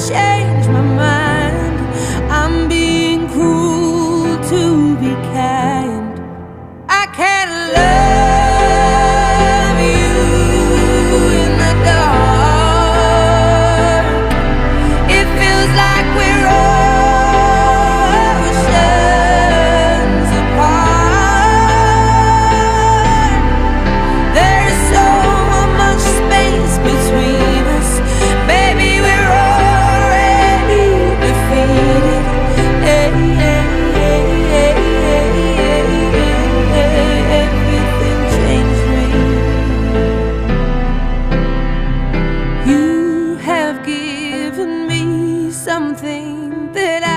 change my mind. I'm being cruel to be kind. I can't love you in the dark. It feels like we're oceans apart. There's so much space between us. Baby, we're already defeated. Everything changed me. You have given me something that I